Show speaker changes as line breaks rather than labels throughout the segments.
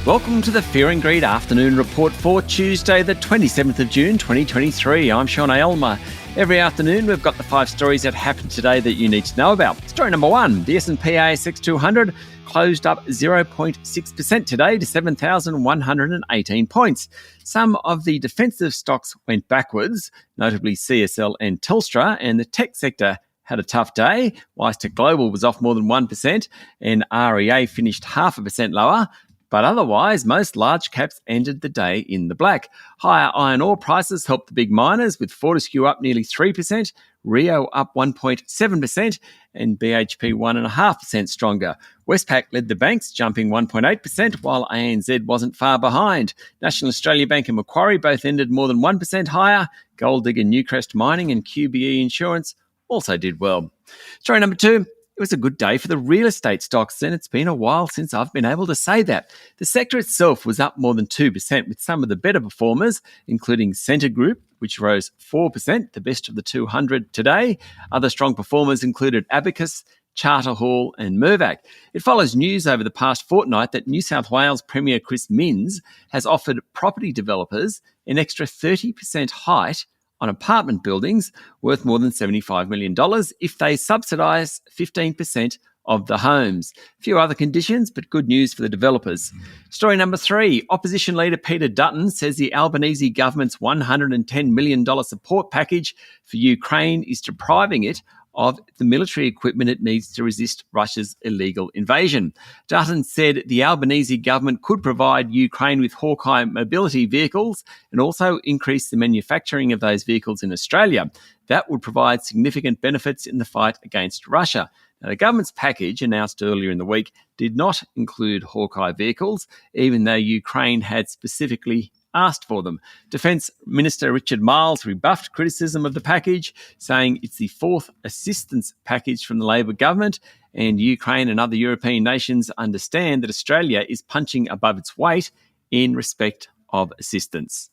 Welcome to the Fear and Greed Afternoon Report for Tuesday, the 27th of June, 2023. I'm Sean Aylmer. Every afternoon, we've got the 5 stories that happened today that you need to know about. Story number 1, the S&P ASX 200 closed up 0.6% today to 7,118 points. Some of the defensive stocks went backwards, notably CSL and Telstra, and the tech sector had a tough day. WiseTech Global was off more than 1%, and REA finished 0.5% lower. But otherwise, most large caps ended the day in the black. Higher iron ore prices helped the big miners, with Fortescue up nearly 3%, Rio up 1.7%, and BHP 1.5% stronger. Westpac led the banks, jumping 1.8%, while ANZ wasn't far behind. National Australia Bank and Macquarie both ended more than 1% higher. Gold Digger, Newcrest Mining and QBE Insurance also did well. Story number 2. It was a good day for the real estate stocks, and it's been a while since I've been able to say that. The sector itself was up more than 2%, with some of the better performers, including Scentre Group, which rose 4%, the best of the 200 today. Other strong performers included Abacus, Charter Hall and Mirvac. It follows news over the past fortnight that New South Wales Premier Chris Minns has offered property developers an extra 30% height on apartment buildings worth more than $75 million if they subsidise 15% of the homes. A few other conditions, but good news for the developers. Story number 3, opposition leader Peter Dutton says the Albanese government's $110 million support package for Ukraine is depriving it of the military equipment it needs to resist Russia's illegal invasion. Dutton said the Albanese government could provide Ukraine with Hawkeye mobility vehicles and also increase the manufacturing of those vehicles in Australia. That would provide significant benefits in the fight against Russia. Now, the government's package, announced earlier in the week, did not include Hawkeye vehicles, even though Ukraine had specifically asked for them. Defence Minister Richard Marles rebuffed criticism of the package, saying it's the 4th assistance package from the Labor government, and Ukraine and other European nations understand that Australia is punching above its weight in respect of assistance.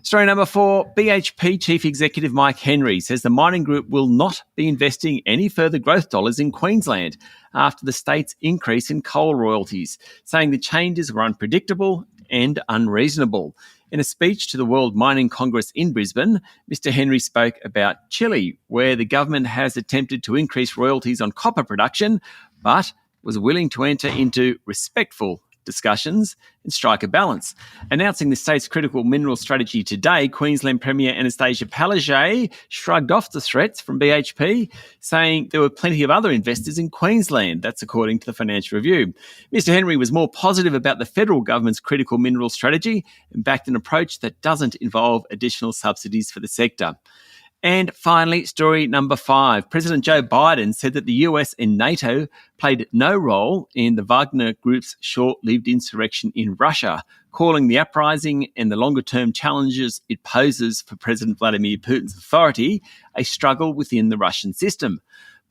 Story number 4, BHP Chief Executive Mike Henry says the mining group will not be investing any further growth dollars in Queensland after the state's increase in coal royalties, saying the changes were unpredictable and unreasonable. In a speech to the World Mining Congress in Brisbane, Mr. Henry spoke about Chile, where the government has attempted to increase royalties on copper production, but was willing to enter into respectful discussions and strike a balance. Announcing the state's critical mineral strategy today, Queensland Premier Anastasia Palaszczuk shrugged off the threats from BHP, saying there were plenty of other investors in Queensland. That's according to the Financial Review. Mr. Henry was more positive about the federal government's critical mineral strategy and backed an approach that doesn't involve additional subsidies for the sector. And finally, story number 5. President Joe Biden said that the US and NATO played no role in the Wagner Group's short-lived insurrection in Russia, calling the uprising and the longer-term challenges it poses for President Vladimir Putin's authority a struggle within the Russian system.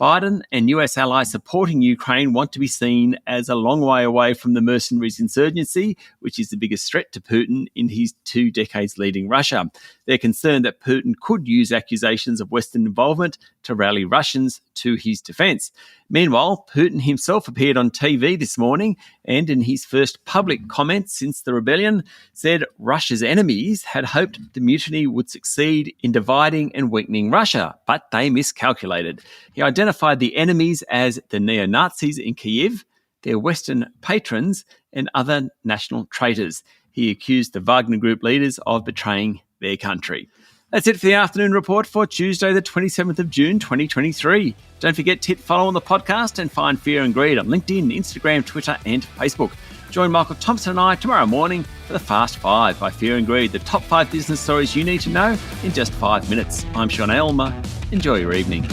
Biden and US allies supporting Ukraine want to be seen as a long way away from the mercenaries insurgency, which is the biggest threat to Putin in his 2 decades leading Russia. They're concerned that Putin could use accusations of Western involvement to rally Russians to his defence. Meanwhile, Putin himself appeared on TV this morning and in his first public comments since the rebellion said Russia's enemies had hoped the mutiny would succeed in dividing and weakening Russia, but they miscalculated. He identified the enemies as the neo-Nazis in Kyiv, their Western patrons and other national traitors. He accused the Wagner Group leaders of betraying their country. That's it for the afternoon report for Tuesday, the 27th of June, 2023. Don't forget to hit follow on the podcast and find Fear and Greed on LinkedIn, Instagram, Twitter and Facebook. Join Michael Thompson and I tomorrow morning for the Fast 5 by Fear and Greed, the top 5 business stories you need to know in just 5 minutes. I'm Sean Aylmer. Enjoy your evening.